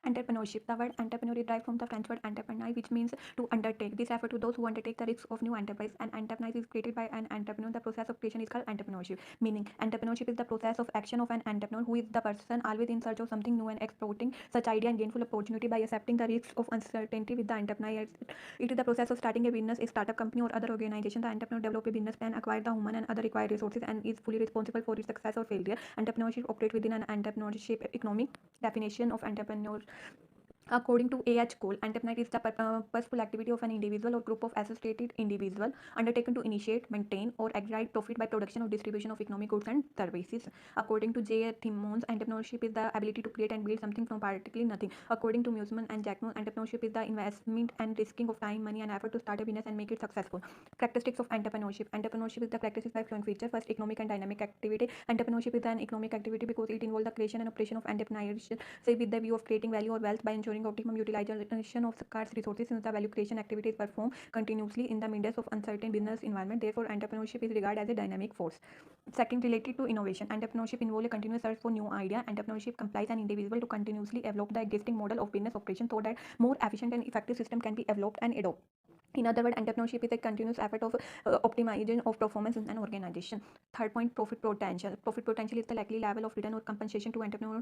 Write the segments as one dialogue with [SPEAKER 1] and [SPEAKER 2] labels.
[SPEAKER 1] Entrepreneurship. The word entrepreneur is derived from the French word entrepreneur, which means to undertake. This refers to those who undertake the risks of new enterprise. An enterprise is created by an entrepreneur. The process of creation is called entrepreneurship. Meaning, entrepreneurship is the process of action of an entrepreneur, who is the person always in search of something new and exploiting such idea and gainful opportunity by accepting the risks of uncertainty with the entrepreneur. It is the process of starting a business, a startup company, or other organization. The entrepreneur develop a business plan, acquire the human and other required resources, and is fully responsible for its success or failure. Entrepreneurship operates within an entrepreneurship economic definition of entrepreneur. According to A.H. Cole, entrepreneur is the purposeful activity of an individual or group of associated individuals undertaken to initiate, maintain, or extract profit by production or distribution of economic goods and services. According to J. Timmons, entrepreneurship is the ability to create and build something from practically nothing. According to Musman and Jackman, entrepreneurship is the investment and risking of time, money, and effort to start a business and make it successful. Characteristics of entrepreneurship. Entrepreneurship is the characteristic by flowing feature. First, economic and dynamic activity. Entrepreneurship is an economic activity because it involves the creation and operation of entrepreneurship, say with the view of creating value or wealth by ensuring optimum utilization of scarce resources. Since the value creation activity is performed continuously in the midst of uncertain business environment, therefore entrepreneurship is regarded as a dynamic force. Second, related to innovation. Entrepreneurship involves a continuous search for new idea. Entrepreneurship complies an individual to continuously develop the existing model of business operation so that more efficient and effective system can be developed and adopted. In other words, entrepreneurship is a continuous effort of optimization of performance in an organization. Third point, profit potential. Profit potential is the likely level of return or compensation to entrepreneur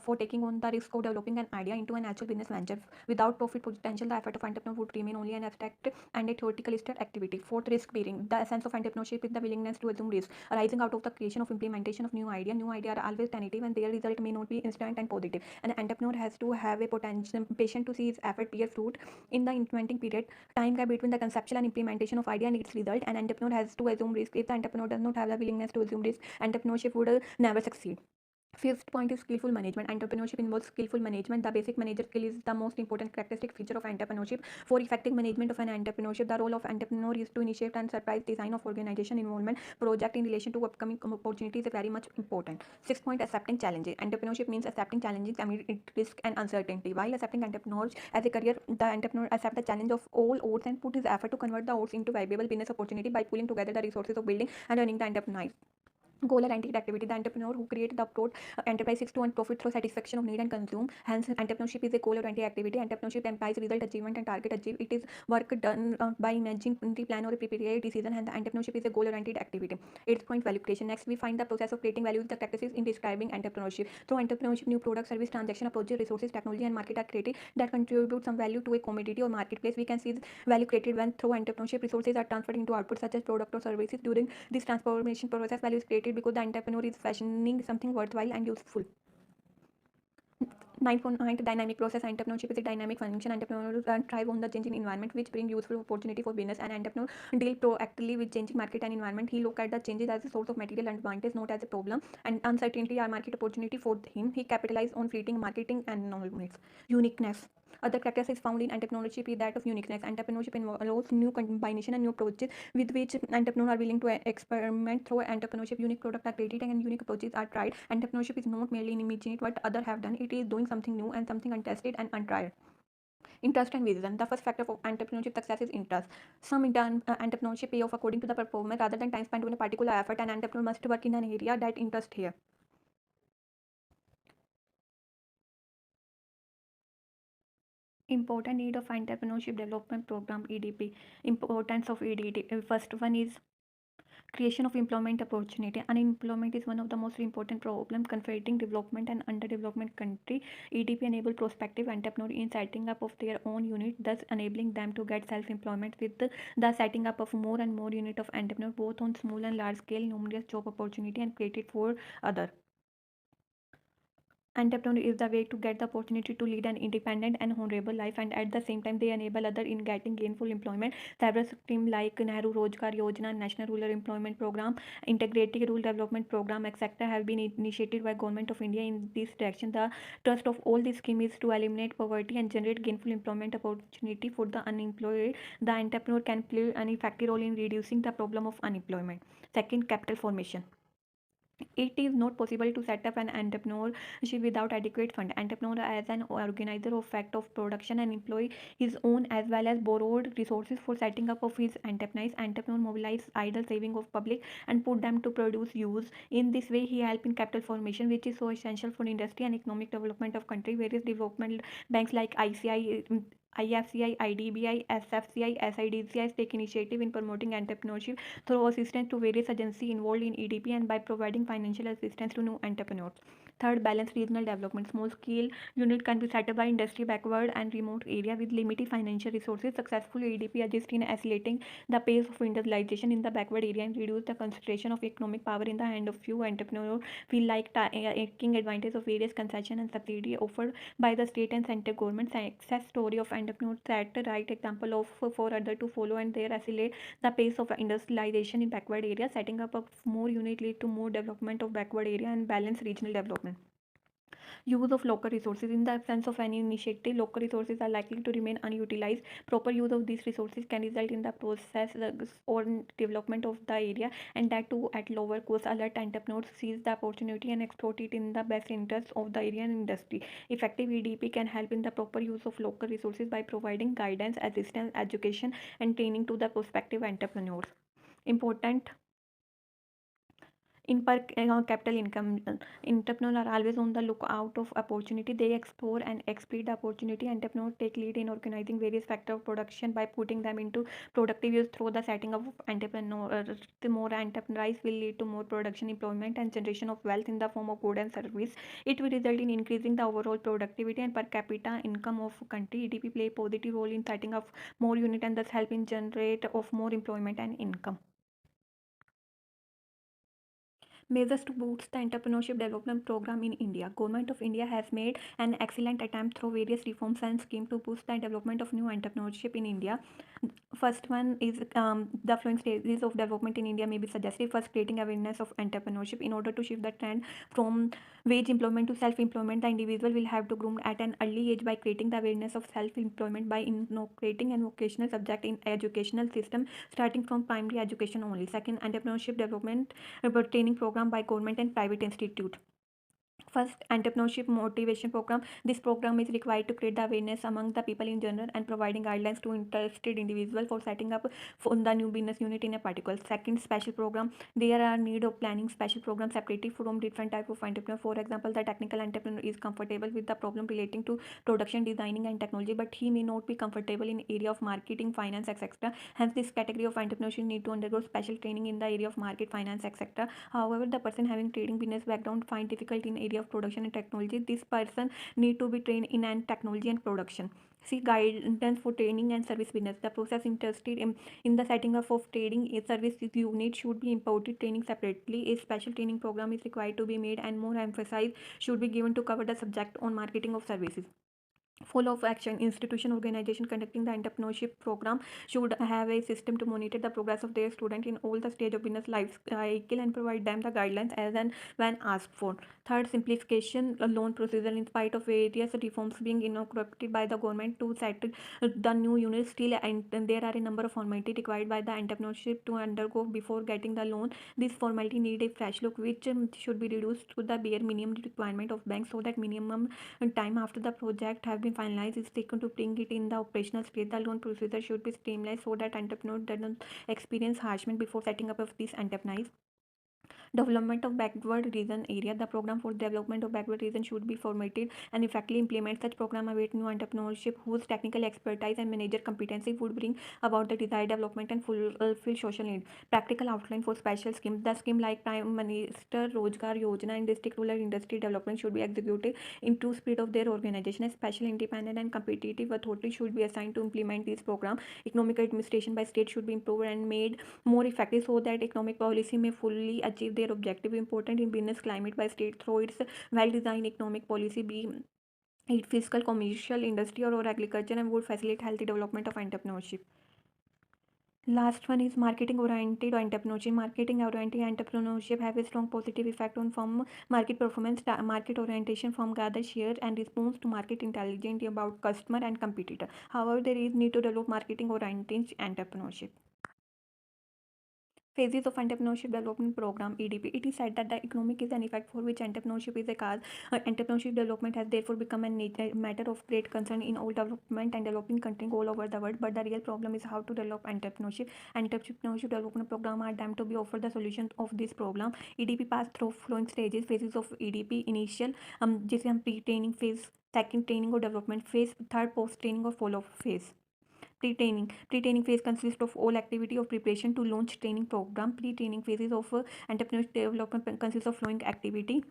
[SPEAKER 1] for taking on the risk of developing an idea into an actual business venture. Without profit potential, the effort of entrepreneur would remain only an abstract and a theoretical activity. Fourth, risk bearing. The essence of entrepreneurship is the willingness to assume risk arising out of the creation of implementation of new idea. New idea are always tentative and their result may not be instant and positive. An entrepreneur has to have a potential patient to see his effort bear fruit in the implementing period. Time gap between the conceptual and implementation of idea and its result. An entrepreneur has to assume risk. If the entrepreneur does not have the willingness to assume risk, entrepreneurship would never succeed. Fifth point is skillful management. Entrepreneurship involves skillful management. The basic manager skill is the most important characteristic feature of entrepreneurship. For effective management of an entrepreneurship, the role of entrepreneur is to initiate and surprise design of organization involvement project in relation to upcoming opportunities is very much important. Sixth point, accepting challenges. Entrepreneurship means accepting challenges amid risk and uncertainty. While accepting entrepreneurs as a career, the entrepreneur accepts the challenge of all odds and put his effort to convert the odds into viable business opportunity by pulling together the resources of building and running the enterprise. Goal-oriented activity. The entrepreneur who created the approach enterprise seeks to earn profit through satisfaction of need and consume. Hence, entrepreneurship is a goal-oriented activity. Entrepreneurship implies result achievement and target achieved. It is work done by imagining the plan or a prepared decision. Hence, entrepreneurship is a goal-oriented activity. Eighth point, value creation. Next, we find the process of creating value is the practices in describing entrepreneurship. Through entrepreneurship, new products, service, transaction, approaches, resources, technology, and market are created that contribute some value to a commodity or marketplace. We can see value created when through entrepreneurship resources are transferred into output such as product or services. During this transformation process, value is created because the entrepreneur is fashioning something worthwhile and useful. 9.9, dynamic process. Entrepreneurship is a dynamic function. Entrepreneurs thrive on the changing environment, which bring useful opportunity for business. And entrepreneur deal proactively with changing market and environment. He look at the changes as a source of material advantage, not as a problem. And uncertainty are market opportunity for him. He capitalizes on fleeting marketing and knowledge. Uniqueness. Other characteristics found in entrepreneurship is that of uniqueness. Entrepreneurship allows new combination and new approaches with which entrepreneurs are willing to experiment. Through entrepreneurship, unique products are created and unique approaches are tried. Entrepreneurship is not merely imitating what others have done; it is doing something new and something untested and untried. Interest and vision. The first factor for entrepreneurship success is interest. Some entrepreneurship pay off according to the performance rather than time spent on a particular effort. An entrepreneur must work in an area that interests here. Important need of entrepreneurship development program EDP. Importance of EDP. First one is creation of employment opportunity. Unemployment is one of the most important problems confronting development and underdevelopment country. EDP enable prospective entrepreneurs in setting up of their own unit, thus enabling them to get self-employment with the setting up of more and more unit of entrepreneurs both on small and large scale. Numerous job opportunity and created for other. Entrepreneur is the way to get the opportunity to lead an independent and honorable life, and at the same time they enable others in getting gainful employment. Several schemes like Nehru Rozgar Yojana, National Rural Employment Program, Integrated Rural Development Program, etc. have been initiated by Government of India in this direction. The thrust of all these schemes is to eliminate poverty and generate gainful employment opportunity for the unemployed. The entrepreneur can play an effective role in reducing the problem of unemployment. Second, capital formation. It is not possible to set up an entrepreneurship without adequate fund. Entrepreneur as an organizer of fact of production and employ his own as well as borrowed resources for setting up of his enterprise. Entrepreneur mobilize idle saving of public and put them to produce use. In this way, he help in capital formation, which is so essential for industry and economic development of country. Various development banks like IFCI, IDBI, SFCI, SIDCI take initiative in promoting entrepreneurship through assistance to various agencies involved in EDP and by providing financial assistance to new entrepreneurs. Third, balanced regional development. Small scale unit can be set up by industry backward and remote area with limited financial resources. Successful EDP assists in accelerating the pace of industrialization in the backward area and reduce the concentration of economic power in the hand of few entrepreneurs. Feel like taking advantage of various concession and subsidy offered by the state and center government. Success story of entrepreneurs set the right example of for others to follow and their accelerate the pace of industrialization in backward areas. Setting up of more unit lead to more development of backward area and balanced regional development. Use of local resources. In the absence of any initiative, local resources are likely to remain unutilized. Proper use of these resources can result in the process or development of the area, and that too at lower cost. Alert entrepreneurs seize the opportunity and exploit it in the best interest of the area and industry. Effective EDP can help in the proper use of local resources by providing guidance, assistance, education, and training to the prospective entrepreneurs. Important in per capital income, entrepreneurs are always on the lookout of opportunity. They explore and exploit the opportunity. Entrepreneurs take lead in organizing various factors of production by putting them into productive use through the setting of entrepreneur. The more enterprise will lead to more production, employment, and generation of wealth in the form of goods and service. It will result in increasing the overall productivity and per capita income of country. EDP play a positive role in setting up more unit and thus help in generate of more employment and income. Measures to boost the entrepreneurship development program in India. Government of India has made an excellent attempt through various reforms and schemes to boost the development of new entrepreneurship in India. First one is the following stages of development in India may be suggested. First, creating awareness of entrepreneurship. In order to shift the trend from wage employment to self-employment, the individual will have to groom at an early age by creating the awareness of self-employment by inculcating an vocational subject in educational system starting from primary education only. Second, entrepreneurship development training program by government and private institute. First, entrepreneurship motivation program. This program is required to create the awareness among the people in general and providing guidelines to interested individuals for setting up for the new business unit in a particular. Second, special program. There are need of planning special programs separately from different type of entrepreneur. For example, the technical entrepreneur is comfortable with the problem relating to production, designing, and technology, but he may not be comfortable in area of marketing, finance, etc. Hence, this category of entrepreneurship need to undergo special training in the area of market, finance, etc. However, the person having trading business background find difficult in area of production and technology. This person need to be trained in and technology and production. See guidance for training and service business. The process interested in the setting up of trading a service unit should be imparted training separately. A special training program is required to be made and more emphasis should be given to cover the subject on marketing of services. Full of action. Institution organization conducting the entrepreneurship program should have a system to monitor the progress of their student in all the stage of business life cycle and provide them the guidelines as and when asked for. Third, simplification loan procedure. In spite of various reforms being inaugurated by the government to set the new units, still and there are a number of formalities required by the entrepreneurship to undergo before getting the loan. This formality need a fresh look, which should be reduced to the bare minimum requirement of banks so that minimum time after the project have been finalized is taken to bring it in the operational state. The loan procedure should be streamlined so that entrepreneur doesn't experience harassment before setting up of this enterprise. Development of backward region area. The program for development of backward region should be formatted and effectively implement such program await new entrepreneurship whose technical expertise and manager competency would bring about the desired development and fulfill social need. Practical outline for special schemes. The scheme like Prime Minister Rojgar Yojana and District Rural Industry Development should be executed in true spirit of their organization. A special independent and competitive authority should be assigned to implement this program. Economic administration by state should be improved and made more effective so that economic policy may fully achieve their objective. Important in business climate by state through its well-designed economic policy be it fiscal, commercial, industry or agriculture and would facilitate healthy development of entrepreneurship. Last one is marketing oriented entrepreneurship. Marketing oriented entrepreneurship have a strong positive effect on firm market performance. Market orientation from gather share and response to market intelligence about customer and competitor. However, there is need to develop marketing oriented entrepreneurship. Phases of Entrepreneurship Development Program (EDP). It is said that the economic is an effect for which entrepreneurship is a cause. Entrepreneurship development has therefore become a matter of great concern in all development and developing countries all over the world. But the real problem is how to develop entrepreneurship. Entrepreneurship development program are designed to be offer the solution of this problem. EDP pass through flowing stages. Phases of EDP: initial, जिसे हम pre-training phase, second training or development phase, third post training or follow phase. Pre-training phase consists of all activity of preparation to launch training program. Pre-training phases of entrepreneurship development consists of following activity.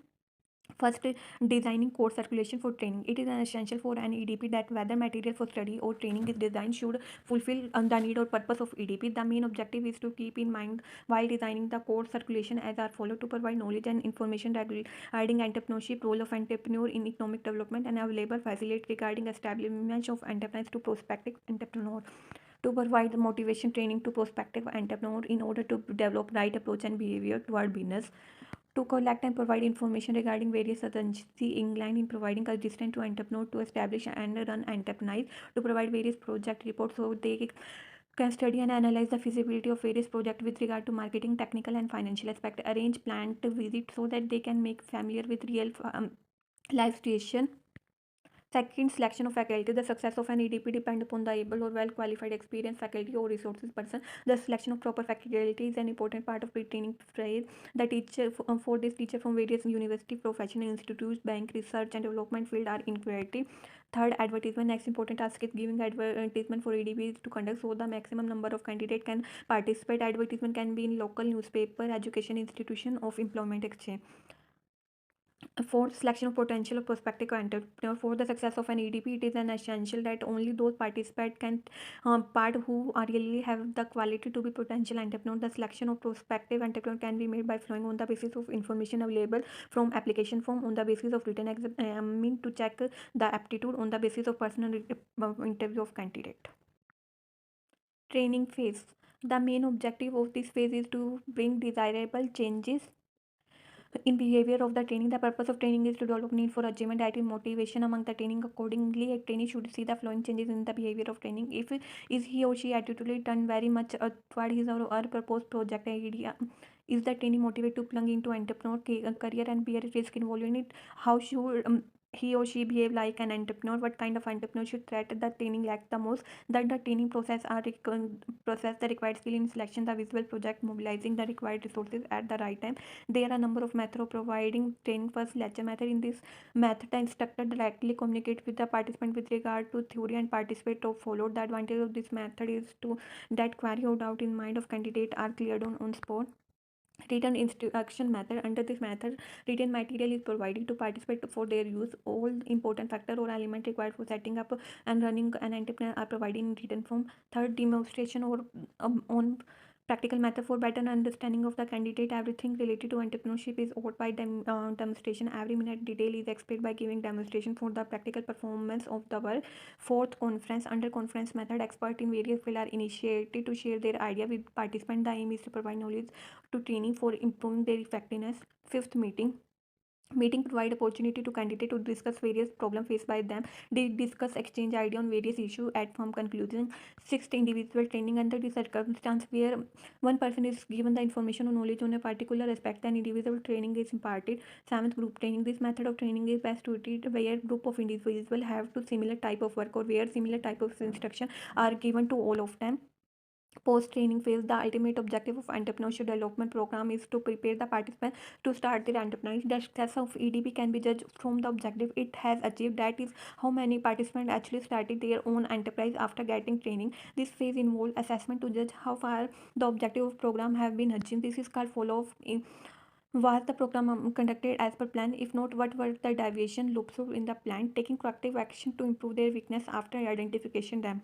[SPEAKER 1] First, designing course circulation for training. It is an essential for an EDP that whether material for study or training is designed should fulfill the need or purpose of EDP. The main objective is to keep in mind while designing the course circulation as are followed: to provide knowledge and information regarding entrepreneurship, role of entrepreneur in economic development, and available facilities regarding establishment of enterprise to prospective entrepreneur. To provide motivation training to prospective entrepreneur in order to develop right approach and behavior toward business. To collect and provide information regarding various agencies inclined in providing assistance to entrepreneurs to establish and run enterprise. To provide various project reports so they can study and analyze the feasibility of various projects with regard to marketing, technical and financial aspect. Arrange planned visits so that they can make familiar with real life situation. Second, selection of faculty. The success of an EDP depends upon the able or well-qualified experienced faculty or resources person. The selection of proper faculty is an important part of pre-training phase. The teacher for this teacher from various university, professional institutes, bank, research and development field are inquiry. Third, advertisement. Next important task is giving advertisement for EDPs to conduct so the maximum number of candidates can participate. Advertisement can be in local newspaper, education institution, of employment exchange. Fourth, selection of potential or prospective entrepreneur. For the success of an EDP, it is an essential that only those participants can part who are really have the quality to be potential entrepreneur. The selection of prospective entrepreneur can be made by flowing on the basis of information available from application form, on the basis of written exam to check the aptitude, on the basis of personal interview of candidate. Training phase. The main objective of this phase is to bring desirable changes in behavior of the training. The purpose of training is to develop need for achievement, active motivation among the training. Accordingly, a trainee should see the following changes in the behavior of training. If is he or she attitudely done very much toward his or her proposed project idea, is the trainee motivated to plunge into entrepreneur career and bear risk involved in it? How should he or she behave like an entrepreneur? What kind of entrepreneurship threat the training lacks the most? That the training process the required skill in selection the visual project, mobilizing the required resources at the right time. There are a number of methods of providing training. First, lecture method. In this method, the instructor directly communicates with the participant with regard to theory and participate or followed. The advantage of this method is to that query or doubt in mind of candidate are cleared on spot. Written instruction method. Under this method, written material is provided to participate for their use. All important factor or element required for setting up and running an entrepreneur are provided in written form. Third, demonstration or on practical method. For better understanding of the candidate, everything related to entrepreneurship is offered by demonstration. Every minute detail is explained by giving demonstration for the practical performance of the work. Fourth, conference. Under conference method, experts in various fields are initiated to share their idea with participants. The aim is to provide knowledge to training for improving their effectiveness. Fifth, meeting. Meeting provide opportunity to candidate to discuss various problems faced by them. They discuss exchange idea on various issues at firm conclusion. Sixth, individual training. Under the circumstance where one person is given the information or knowledge on a particular aspect, and individual training is imparted. Seventh, group training. This method of training is best suited where group of individuals have to similar type of work or where similar type of instruction are given to all of them. Post training phase. The ultimate objective of entrepreneurship development program is to prepare the participants to start their enterprise. The success of EDP can be judged from the objective it has achieved, that is how many participants actually started their own enterprise after getting training. This phase involves assessment to judge how far the objective of program have been achieved. This is called follow up. Was the program conducted as per plan? If not, what were the deviation loops in the plan? Taking corrective action to improve their weakness after identification them.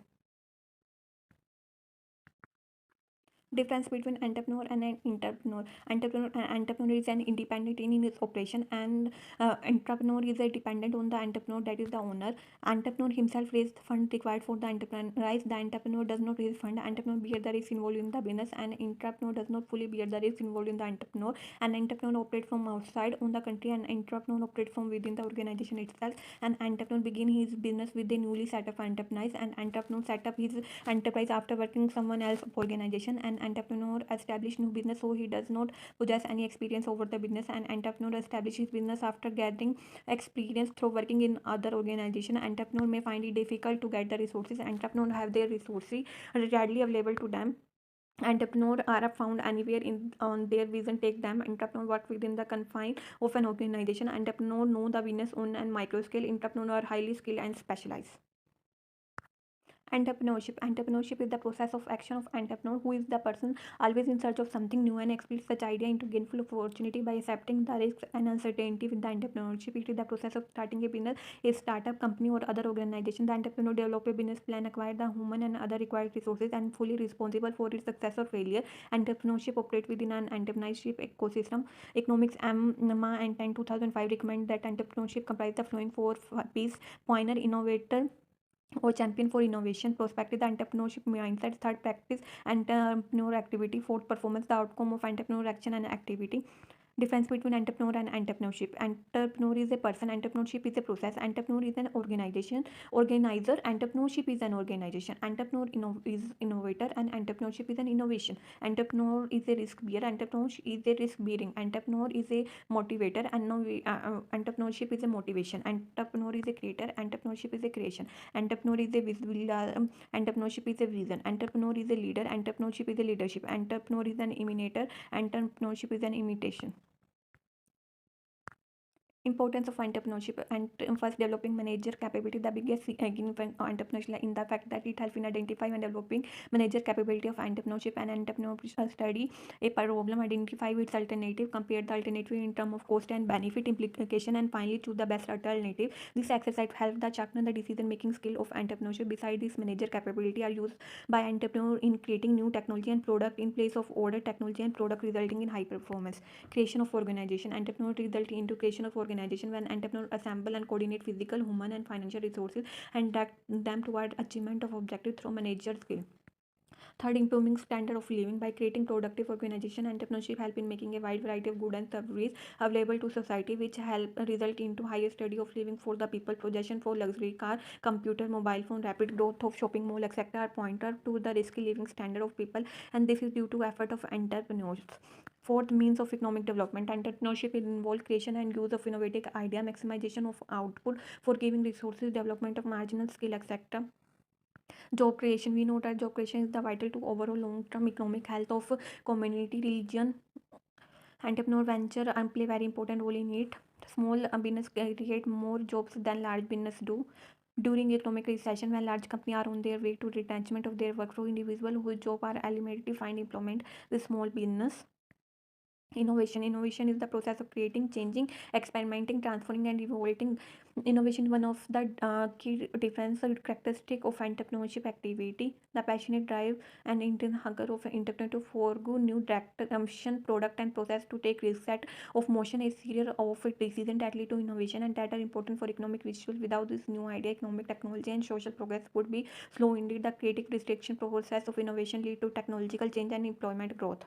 [SPEAKER 1] Difference between entrepreneur and an entrepreneur. Entrepreneur is an independent in its operation, and entrepreneur is a dependent on the entrepreneur, that is the owner. Entrepreneur himself raised the fund required for the enterprise. The entrepreneur does not raise fund. Entrepreneur bear the risk involved in the business, and entrepreneur does not fully bear the risk involved in the entrepreneur. An entrepreneur operates from outside on the country, and entrepreneur operates from within the organization itself. An entrepreneur begin his business with a newly set up enterprise, and entrepreneur set up his enterprise after working someone else organization. And An entrepreneur establishes new business, so he does not possess any experience over the business. An entrepreneur establishes business after gathering experience through working in other organization. Entrepreneur may find it difficult to get the resources. Entrepreneur have their resources readily available to them. Entrepreneurs are found anywhere in on their vision take them. Entrepreneur work within the confine of an organization. Entrepreneur know the business on and micro scale. Entrepreneur are highly skilled and specialized. Entrepreneurship is the process of action of entrepreneur, who is the person always in search of something new and explores such idea into gainful opportunity by accepting the risks and uncertainty. With the entrepreneurship, it is the process of starting a business, a startup company or other organization. The entrepreneur develop a business plan, acquire the human and other required resources, and fully responsible for its success or failure. Entrepreneurship operates within an entrepreneurship ecosystem. Economics MA and 10 2005 recommend that entrepreneurship comprises the following four P's: pioneer, innovator, or champion for innovation. Prospective, the entrepreneurship mindset. Third, practice entrepreneur activity. Fourth, performance, the outcome of entrepreneur action and activity. Difference between entrepreneur and entrepreneurship. Entrepreneur is a person, entrepreneurship is a process. Entrepreneur is an organizer. Entrepreneurship is an organization. Entrepreneur is innovator, and entrepreneurship is an innovation. Entrepreneur is a risk bearer. Entrepreneur is a risk bearing. Entrepreneur is a motivator, and entrepreneurship is a motivation. Entrepreneur is a creator. Entrepreneurship is a creation. Entrepreneur is a visible. Entrepreneurship is a vision. Entrepreneur is a leader. Entrepreneurship is a leadership. Entrepreneur is an imitator. Entrepreneurship is an imitation. Importance of entrepreneurship. And first, developing manager capability. The biggest entrepreneurship in the fact that it helps in identifying and developing manager capability of entrepreneurship. And entrepreneur study a problem, identify its alternative, compare the alternative in terms of cost and benefit implication, and finally choose the best alternative. This exercise helps the sharpen the decision making skill of entrepreneurship. Besides, this manager capability are used by entrepreneur in creating new technology and product in place of older technology and product, resulting in high performance. Creation of organization. Entrepreneur result into creation of organization when entrepreneur assemble and coordinate physical, human, and financial resources and direct them toward achievement of objective through manager skill. Third, improving standard of living. By creating productive organization, entrepreneurship help in making a wide variety of goods and services available to society, which help result into higher standard of living for the people. Possession for luxury car, computer, mobile phone, rapid growth of shopping mall, etc. are pointer to the risky living standard of people, and this is due to effort of entrepreneurs. Fourth, means of economic development. Entrepreneurship involves creation and use of innovative idea, maximization of output for giving resources, development of marginal skill, etc. Job creation. We know that job creation is the vital to overall long-term economic health of community, religion. Entrepreneur venture and play very important role in it. Small business create more jobs than large business do. During economic recession, when large companies are on their way to retrenchment of their workforce, individuals whose job are eliminated to find employment. The small business. Innovation is the process of creating, changing, experimenting, transforming, and evolving. Innovation is one of the key difference characteristic of entrepreneurship activity. The passionate drive and intense hunger of an entrepreneur to forego new direction, product, and process, to take risks, set of motion a series of decisions that lead to innovation and that are important for economic results. Without this new idea, economic, technology, and social progress would be slow. Indeed, the creative restriction process of innovation lead to technological change and employment growth.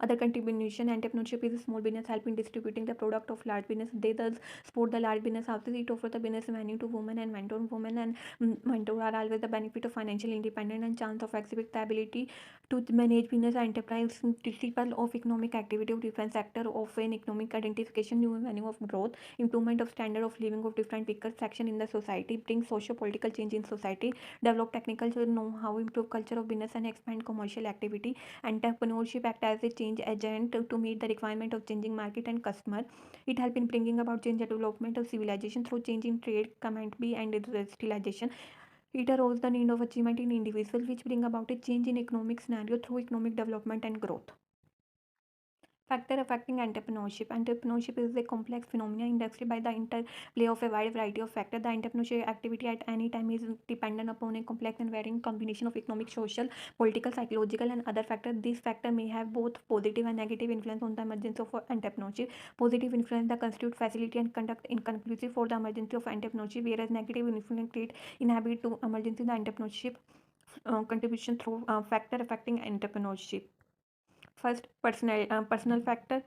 [SPEAKER 1] Other contribution. Entrepreneurship is a small business help in distributing the product of large business. They thus support the large business houses. It offers the business venue to women and mentor. Women and mentor are always the benefit of financial independence and chance of exhibit the ability to manage business enterprise. Principle of economic activity of different sector of an economic identification, new avenue of growth, improvement of standard of living of different people section in the society, bring socio-political change in society, develop technical know-how, improve culture of business, and expand commercial activity. Entrepreneurship act as a change agent to meet the requirement of changing market and customer. It help in bringing about change and development of civilization through change in trade, commodity, and industrialization. It arose the need of achievement in individuals, which bring about a change in economic scenario through economic development and growth. Factor affecting entrepreneurship. Entrepreneurship is a complex phenomenon induced by the interplay of a wide variety of factors. The entrepreneurship activity at any time is dependent upon a complex and varying combination of economic, social, political, psychological, and other factors. These factors may have both positive and negative influence on the emergence of entrepreneurship. Positive influence that constitute facility and conduct inconclusive for the emergence of entrepreneurship, whereas negative influence create inhibit to emergence in the entrepreneurship contribution through factor affecting entrepreneurship. First, personal factor.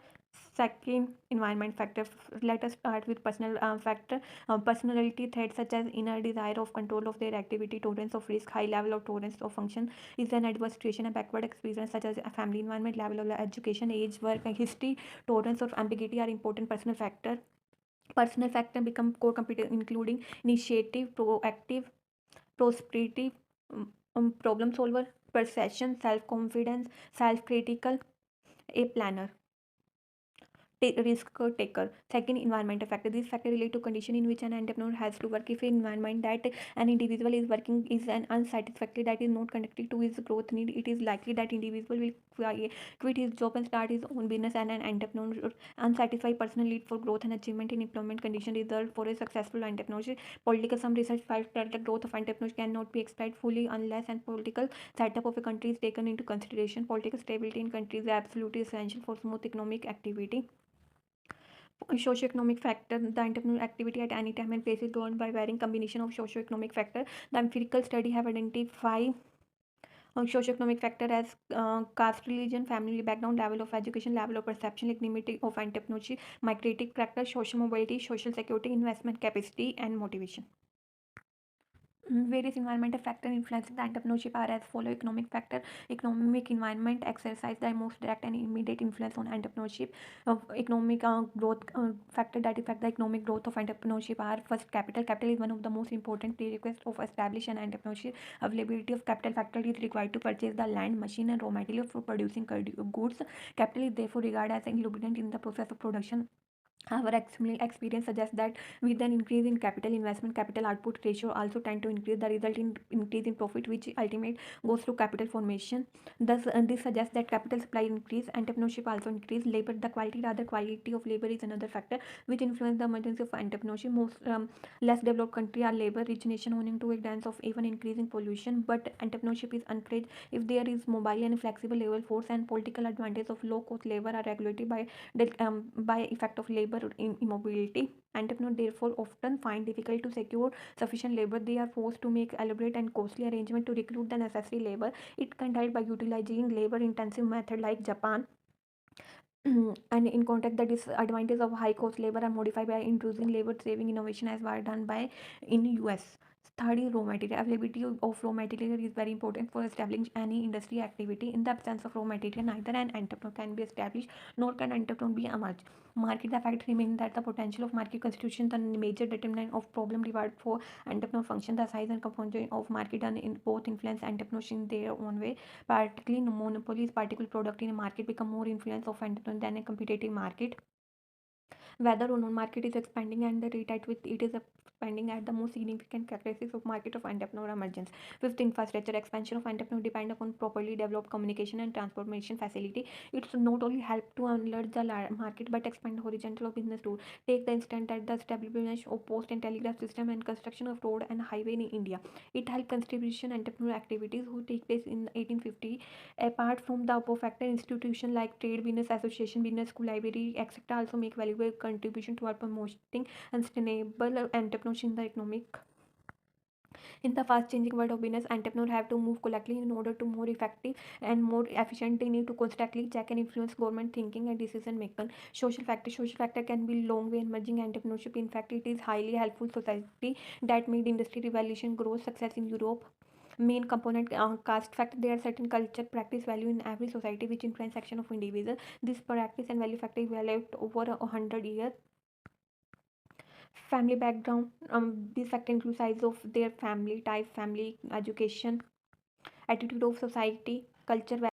[SPEAKER 1] Second, environment factor. Let us start with personal factor. Personality traits such as inner desire of control of their activity, tolerance of risk, high level of tolerance of function is an adverse situation, and backward experience such as a family environment, level of education, age, work, and history, tolerance of ambiguity are important personal factor. Personal factor become core competent, including initiative, proactive, prosperity, problem solver, perception, self confidence, self critical, a planner. Risk taker. Second, environmental factor. This factor relate to condition in which an entrepreneur has to work. If an environment that an individual is working is an unsatisfactory that is not conducive to his growth need, it is likely that individual will quit his job and start his own business. And an entrepreneur unsatisfied personal need for growth and achievement in employment condition result for a successful entrepreneurship. Political, some research finds that the growth of entrepreneurs cannot be exploited fully unless and political setup of a country is taken into consideration. Political stability in countries is absolutely essential for smooth economic activity. Socioeconomic factor. The entrepreneurial activity at any time and place is governed by varying combination of socioeconomic factor. The empirical study have identified socioeconomic factor as caste, religion, family background, level of education, level of perception, equanimity of entrepreneurship, migrating factor, social mobility, social security, investment capacity, and motivation. Various environmental factors influencing the entrepreneurship are as follow. Economic factor. Economic environment exercise the most direct and immediate influence on entrepreneurship. Economic growth factor that affect the economic growth of entrepreneurship are first, capital. Capital is one of the most important prerequisites of establish an entrepreneurship. Availability of capital factor is required to purchase the land, machine, and raw material for producing goods. Capital is therefore regarded as an ingredient in the process of production. Our experience suggests that with an increase in capital investment, capital output ratio also tend to increase, the result in increase in profit, which ultimate goes through capital formation. Thus, this suggests that capital supply increase, entrepreneurship also increase. Labor, the quality, rather quality of labor is another factor which influence the emergence of entrepreneurship. Most less developed country are labor rich nation owing to a dance of even increasing pollution, but entrepreneurship is encouraged if there is mobile and flexible labor force, and political advantage of low cost labor are regulated by effect of labor immobility. Entrepreneurs therefore often find difficult to secure sufficient labor. They are forced to make elaborate and costly arrangement to recruit the necessary labor. It can help by utilizing labor intensive method like Japan. And in context, the disadvantages of high cost labor are modified by introducing labor saving innovation as were done by in US. Third is raw material. Availability of raw material is very important for establishing any industry activity. In the absence of raw material, neither an entrepreneur can be established nor can entrepreneur be emerged. Market, the fact remains that the potential of market constitution the major determinant of problem reward for entrepreneur function. The size and composition of market and in both influence entrepreneurs in their own way. Particularly monopolies, particular product in a market become more influence of entrepreneur than a competitive market. Whether or not market is expanding and the rate at which it is expanding at the most significant characteristics of market of entrepreneur emergence. Fifth, infrastructure expansion of entrepreneur depend upon properly developed communication and transportation facility. It's not only help to enlarge the market but expand horizontal of business too. Take the instant that the establishment of post and telegraph system and construction of road and highway in India. It helped contribution entrepreneur activities who take place in 1850. Apart from the above factor, institutions like trade, business association, business school, library, etc. also make valuable contribution toward promoting and sustainable entrepreneurship in the economic. In the fast changing world of business, entrepreneurs have to move collectively in order to more effective and more efficient. They need to constantly check and influence government thinking and decision making. Social factor. Social factor can be long way in merging entrepreneurship. In fact, it is highly helpful society that made industry revolution growth success in Europe. Main component, caste factor. There are certain culture practice value in every society which influence action of individual. This practice and value factor evaluate over 100 years. Family background. This factor includes size of their family, type, family education, attitude of society, culture.